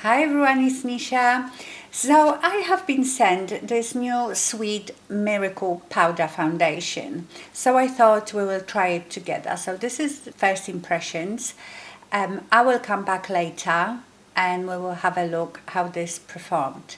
Hi everyone, it's Nisha. So I have been sent this new Sweed Miracle Powder Foundation. So I thought we will try it together. So this is first impressions. I will come back later and we will have a look how this performed.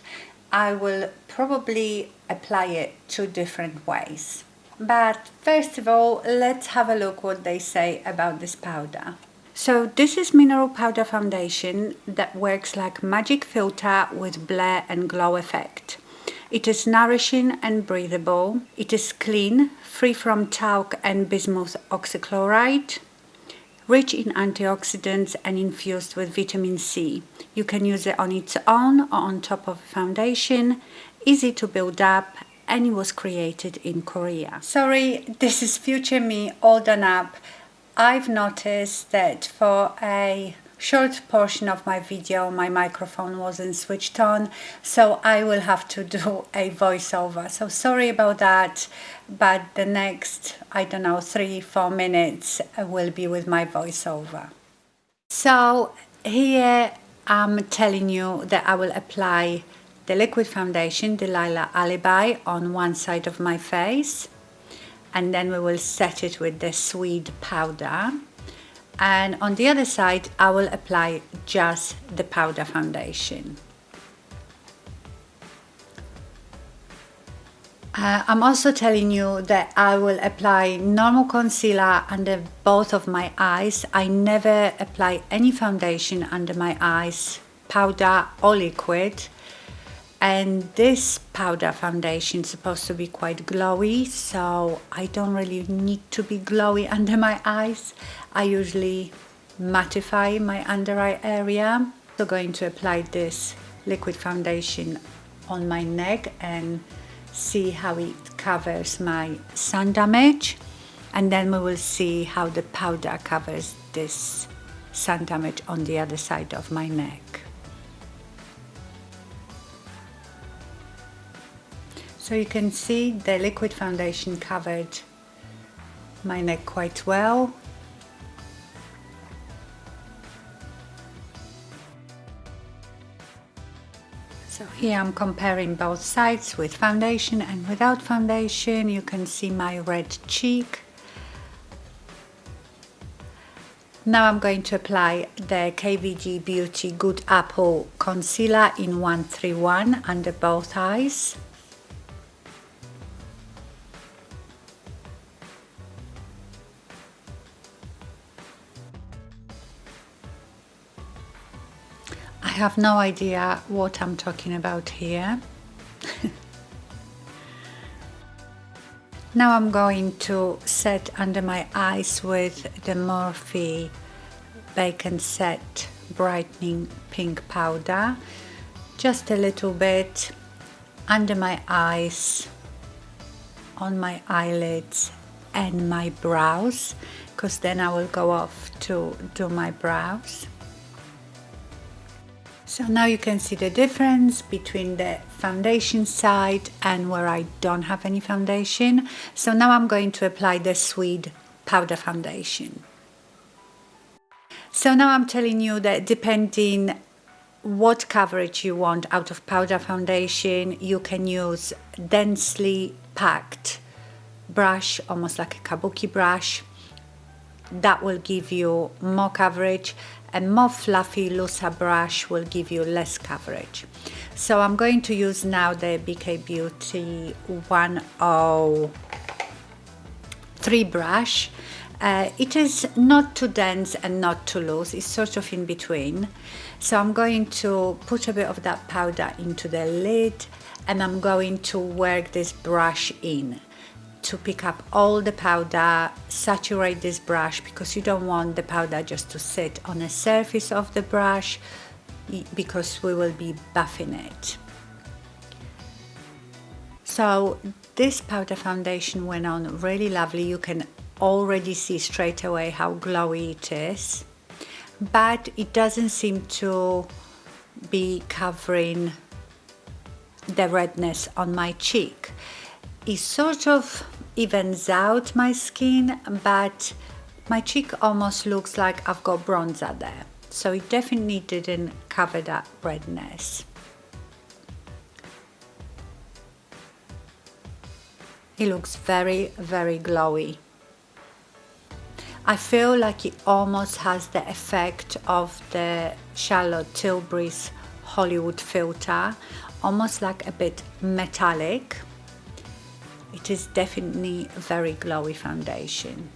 I will probably apply it two different ways. But first of all, let's have a look what they say about this powder. So this is mineral powder foundation that works like magic filter with blur and glow effect. It is nourishing and breathable. It is clean, free from talc and bismuth oxychloride, rich in antioxidants and infused with vitamin C. You can use it on its own or on top of a foundation, easy to build up, and it was created in Korea. Sorry, this is future me all done up. I've noticed that for a short portion of my video my microphone wasn't switched on, so I will have to do a voiceover. So sorry about that, but the next, I don't know, 3-4 minutes will be with my voiceover. So here I'm telling you that I will apply the liquid foundation, the Lila Alibi, on one side of my face. And then we will set it with the Sweed powder, and on the other side I will apply just the powder foundation. I'm also telling you that I will apply normal concealer under both of my eyes. I never apply any foundation under my eyes, powder or liquid. And this powder foundation is supposed to be quite glowy, so I don't really need to be glowy under my eyes. I usually mattify my under eye area. So going to apply this liquid foundation on my neck and see how it covers my sun damage, and then we will see how the powder covers this sun damage on the other side of my neck. So you can see the liquid foundation covered my neck quite well. So here I'm comparing both sides with foundation and without foundation. You can see my red cheek. Now I'm going to apply the KVD Beauty Good Apple Concealer in 131 under both eyes. I have no idea what I'm talking about here. Now I'm going to set under my eyes with the Morphe Bacon Set Brightening Pink Powder. Just a little bit under my eyes, on my eyelids and my brows, because then I will go off to do my brows. So now you can see the difference between the foundation side and where I don't have any foundation. So now I'm going to apply the Sweed powder foundation. So now I'm telling you that depending what coverage you want out of powder foundation, you can use densely packed brush, almost like a kabuki brush. That will give you more coverage, and more fluffy, looser brush will give you less coverage. So I'm going to use now the BK Beauty 103 brush. It is not too dense and not too loose, it's sort of in between. So I'm going to put a bit of that powder into the lid, and I'm going to work this brush in to pick up all the powder, saturate this brush, because you don't want the powder just to sit on the surface of the brush, because we will be buffing it. So this powder foundation went on really lovely. You can already see straight away how glowy it is, but it doesn't seem to be covering the redness on my cheek. It sort of evens out my skin, but my cheek almost looks like I've got bronzer there. so it definitely didn't cover that redness. It looks very, very glowy. I feel like it almost has the effect of the Charlotte Tilbury's Hollywood filter, almost like a bit metallic. It is definitely a very glowy foundation.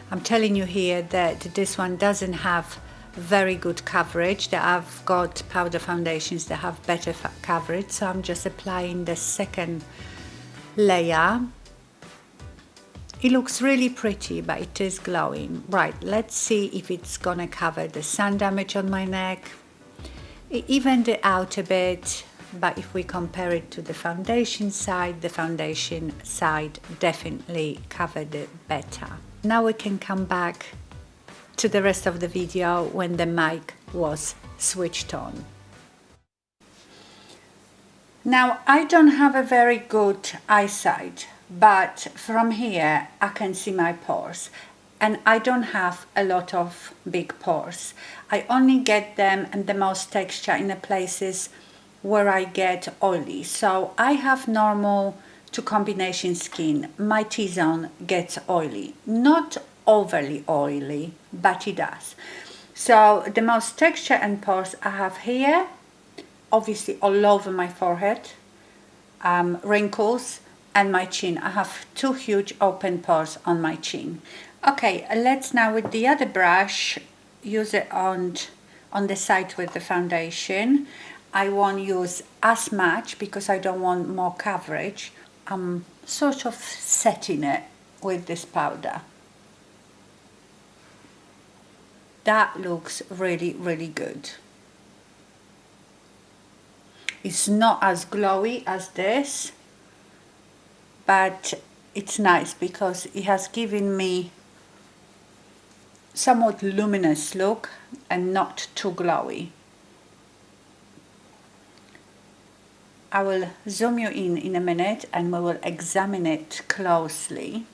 I'm telling you here that this one doesn't have very good coverage. That I've got powder foundations that have better coverage, so I'm just applying the second layer. It looks really pretty, but it is glowing. Right, let's see if it's gonna cover the sun damage on my neck. It evened it out a bit, but if we compare it to the foundation side definitely covered it better. Now we can come back to the rest of the video when the mic was switched on. Now, I don't have a very good eyesight, but from here I can see my pores, and I don't have a lot of big pores. I only get them and the most texture in the places where I get oily. So I have normal to combination skin. My T-zone gets oily, not overly oily, but it does. So the most texture and pores I have here, obviously all over my forehead, wrinkles, and my chin. I have two huge open pores on my chin. Okay, let's now with the other brush use it on the side with the foundation. I won't use as much because I don't want more coverage. I'm sort of setting it with this powder. That looks really, really good. It's not as glowy as this, but it's nice because it has given me somewhat luminous look and not too glowy. I will zoom you in a minute and we will examine it closely.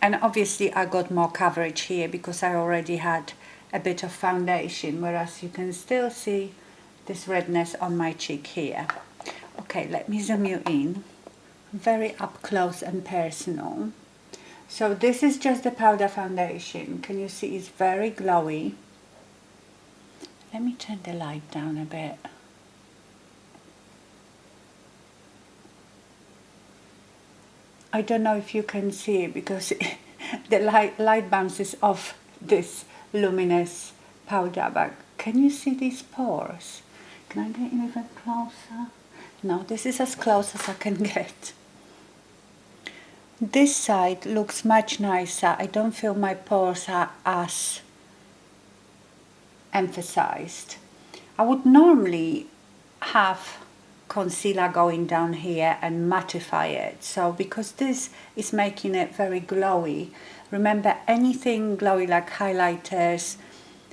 And obviously I got more coverage here because I already had a bit of foundation, whereas you can still see this redness on my cheek here. Okay, let me zoom you in, very up close and personal. So this is just the powder foundation. Can you see it's very glowy? Let me turn the light down a bit. I don't know if you can see it because the light bounces off this luminous powder, but can you see these pores? Can I get even closer? No, this is as close as I can get. This side looks much nicer. I don't feel my pores are as emphasized. I would normally have concealer going down here and mattify it. So because this is making it very glowy, remember anything glowy like highlighters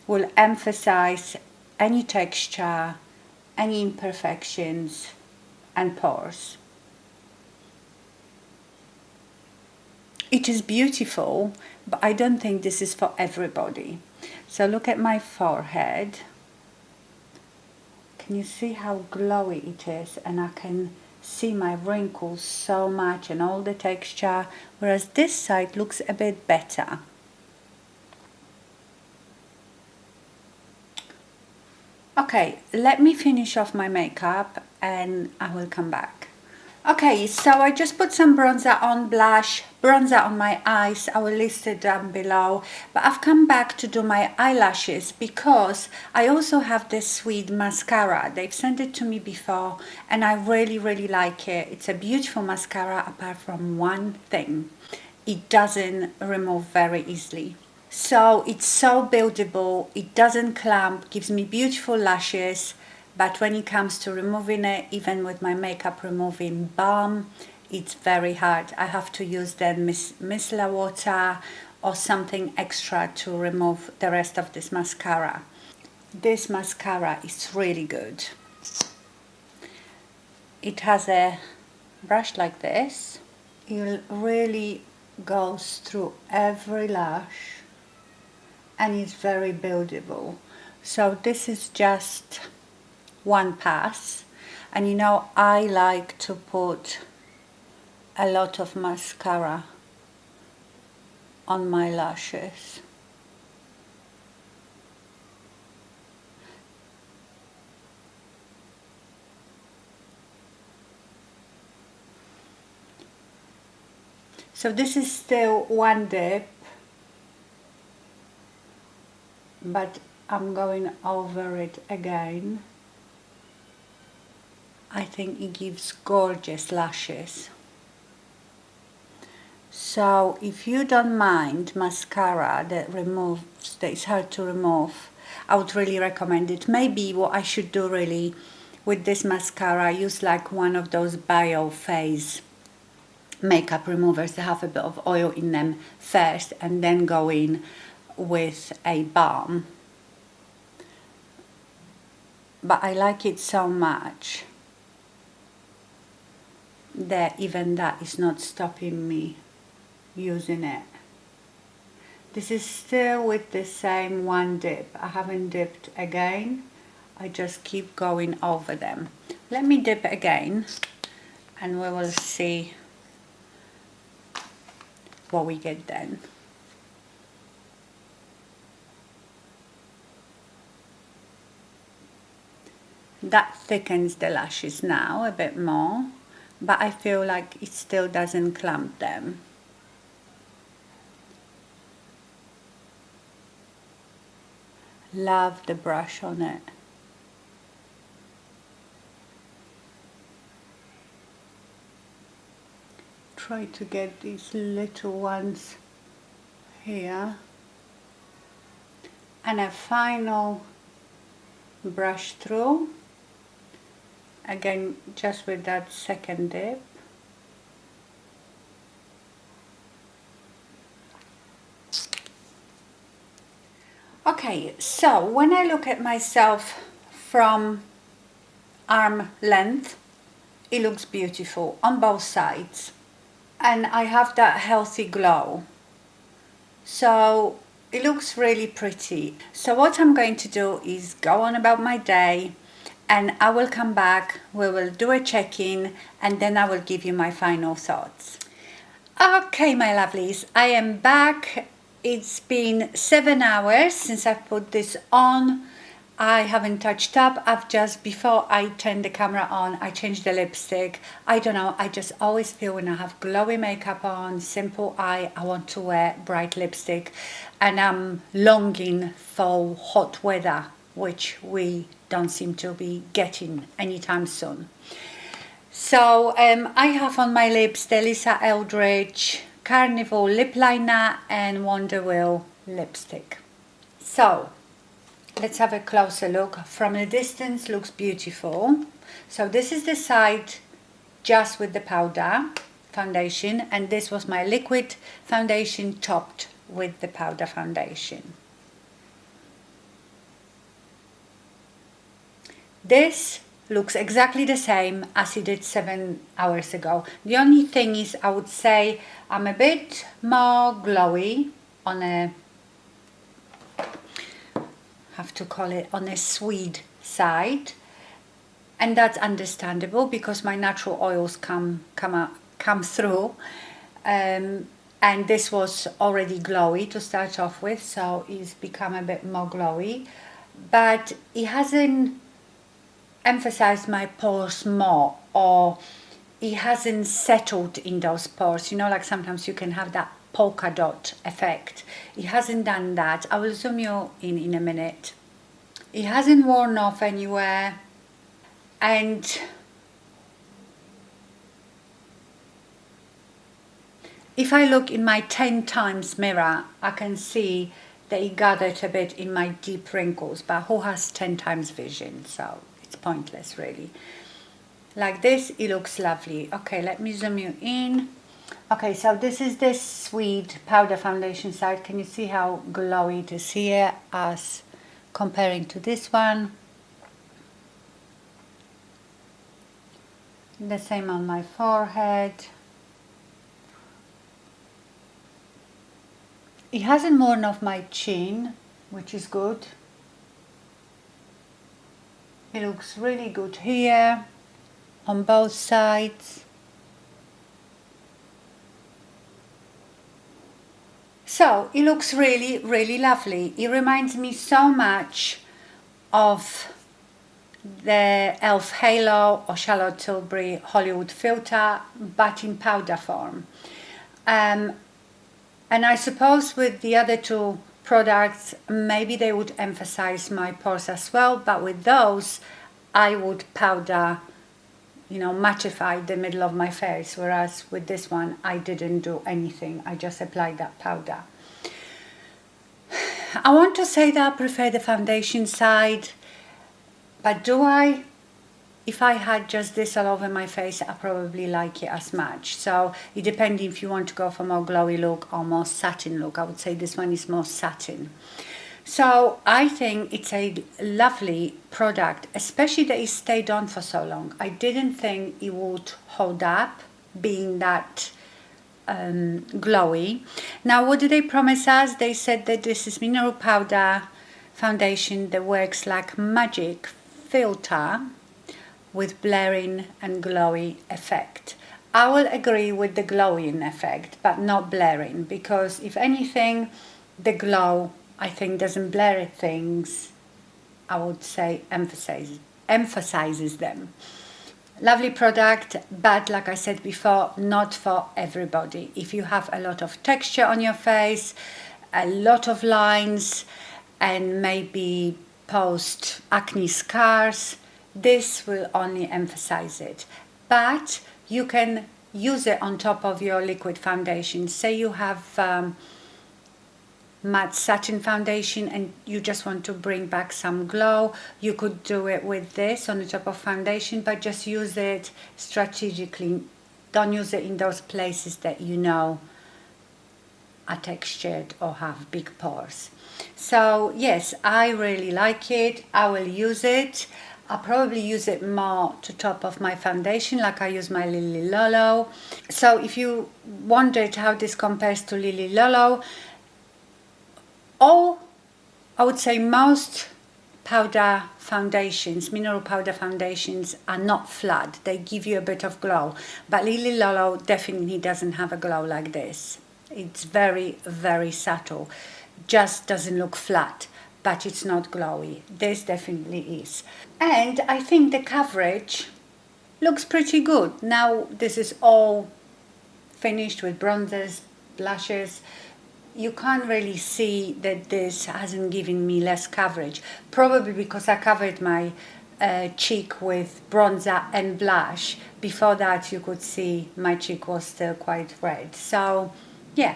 will emphasize any texture, any imperfections and pores. It is beautiful, but I don't think this is for everybody. So look at my forehead. Can you see how glowy it is? And I can see my wrinkles so much and all the texture, whereas this side looks a bit better. Okay, let me finish off my makeup and I will come back. Okay, so I just put some bronzer on, blush, bronzer on my eyes. I will list it down below. But I've come back to do my eyelashes because I also have this Sweed mascara. They've sent it to me before and I really, really like it. It's a beautiful mascara apart from one thing. It doesn't remove very easily. So it's so buildable, it doesn't clump, gives me beautiful lashes. But when it comes to removing it, even with my makeup removing balm, it's very hard. I have to use then micellar water or something extra to remove the rest of this mascara. this mascara is really good. It has a brush like this. It really goes through every lash and it's very buildable. So this is just one pass, and you know I like to put a lot of mascara on my lashes. So this is still one dip, but I'm going over it again. I think it gives gorgeous lashes. So if you don't mind mascara that is hard to remove, I would really recommend it. Maybe what I should do really with this mascara, use like one of those bio phase makeup removers that have a bit of oil in them first and then go in with a balm. But I like it so much that even that is not stopping me using it. This is still with the same one dip. I haven't dipped again. I just keep going over them. Let me dip again and we will see what we get then. That thickens the lashes now a bit more, but I feel like it still doesn't clump them. Love the brush on it. Try to get these little ones here. And a final brush through. Again, just with that second dip. Okay, so when I look at myself from arm length, it looks beautiful on both sides. And I have that healthy glow. So it looks really pretty. So what I'm going to do is go on about my day and I will come back, we will do a check-in and then I will give you my final thoughts. Okay, my lovelies, I am back. It's been 7 hours since I put this on. I haven't touched up. I've just, before I turn the camera on, I changed the lipstick. I don't know, I just always feel when I have glowy makeup on, simple eye, I want to wear bright lipstick. And I'm longing for hot weather, which we don't seem to be getting anytime soon. So I have on my lips the Lisa Eldridge Carnival lip liner and Wonder Wheel lipstick. So let's have a closer look. From a distance, looks beautiful. So this is the side just with the powder foundation, and this was my liquid foundation topped with the powder foundation. This looks exactly the same as it did 7 hours ago. The only thing is, I would say I'm a bit more glowy on a, have to call it, on a Sweed side, and that's understandable because my natural oils come through, and this was already glowy to start off with, so it's become a bit more glowy, but it hasn't emphasized my pores more, or it hasn't settled in those pores, you know, like sometimes you can have that polka dot effect. It hasn't done that. I will zoom you in a minute. It hasn't worn off anywhere, and if I look in my 10 times mirror, I can see that it gathered a bit in my deep wrinkles, but who has 10 times vision? So it's pointless really. Like this, it looks lovely. Okay, let me zoom you in. Okay, so this is the Sweed powder foundation side. Can you see how glowy it is here as comparing to this one. The same on my forehead. It hasn't worn off my chin, which is good. It looks really good here, on both sides. So it looks really, really lovely. It reminds me so much of the e.l.f. Halo or Charlotte Tilbury Hollywood Filter, but in powder form. And I suppose with the other two products, maybe they would emphasize my pores as well, but with those, I would powder, mattify the middle of my face, whereas with this one, I didn't do anything. I just applied that powder. I want to say that I prefer the foundation side, but do I? If I had just this all over my face, I probably like it as much. So it depends if you want to go for more glowy look or more satin look. I would say this one is more satin. So I think it's a lovely product, especially that it stayed on for so long. I didn't think it would hold up, being that glowy. Now, what did they promise us? They said that this is mineral powder foundation that works like magic filter with blurring and glowy effect. I will agree with the glowing effect, but not blurring, because if anything, the glow, I think, doesn't blur things. I would say emphasizes them. Lovely product, but like I said before, not for everybody. If you have a lot of texture on your face, a lot of lines, and maybe post acne scars, this will only emphasize it. But you can use it on top of your liquid foundation. Say you have matte satin foundation and you just want to bring back some glow, you could do it with this on the top of foundation, but just use it strategically. Don't use it in those places that are textured or have big pores. So yes, I really like it. I will use it. I'll probably use it more to top of my foundation, like I use my Lily Lolo. So if you wondered how this compares to Lily Lolo, I would say most powder foundations, mineral powder foundations, are not flat. They give you a bit of glow. But Lily Lolo definitely doesn't have a glow like this. It's very, very subtle. Just doesn't look flat, but it's not glowy. This definitely is. And I think the coverage looks pretty good. Now this is all finished with bronzers, blushes. You can't really see that this hasn't given me less coverage. Probably because I covered my cheek with bronzer and blush. Before that you could see my cheek was still quite red. So yeah,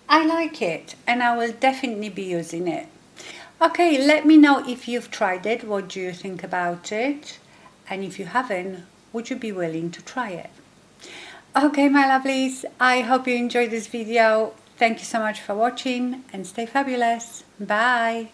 I like it and I will definitely be using it. Okay, let me know if you've tried it. What do you think about it? And if you haven't, would you be willing to try it? Okay, my lovelies, I hope you enjoyed this video. Thank you so much for watching and stay fabulous. Bye.